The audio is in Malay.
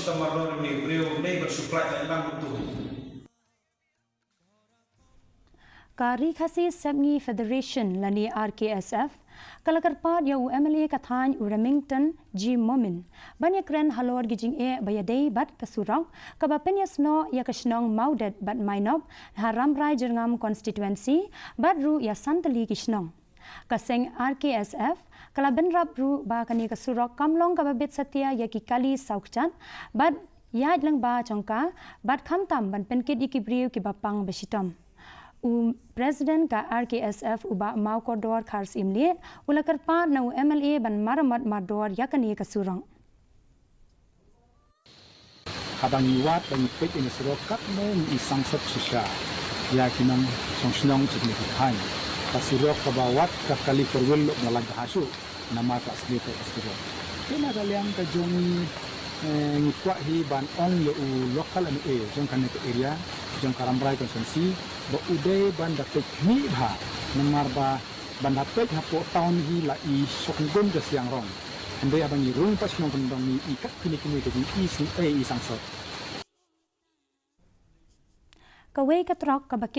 customer loan ni beliau labor supply dan betul. KHASI Seng Federation lani Rksf Kyrpad ya MLA kathan Remington G Momin banyak keren halor gijing bayadei bat ke Surok kabapen yasno ya kesnong maudet bat mainop Rambrai Jyrngam constituency bat ru ya santali kisnong kaseng Rksf kalaben rap ru ba kani ke Surok kamlong kababit setia ya kikali saukchan bat ya lang ba chongka bat khamtam ban penkit ikibriu ki bapang besitom Presiden ka Rksf uba mau kodor khars imli ula Kyrpad na MLA ban Moramot mador yakani ka Surok. Habang iwat dan ipit ini Surok kat men isang sat sisya yakinang songsinong signifikan. Ka Surok kabawat ka California nalaghasu nama ka asli ka Surok. Kena kalian ka jong ngikwa hi ban ong yo lokal anu jong kan area jong Rambrai constituency ba uday ban dapat ni ba namar ba ban dapat hapo tahun hi la i sokgon ga siang rong andai abang i rung pas nong kondong ni ikat kini ke i sang sot Kaway katrok kabakit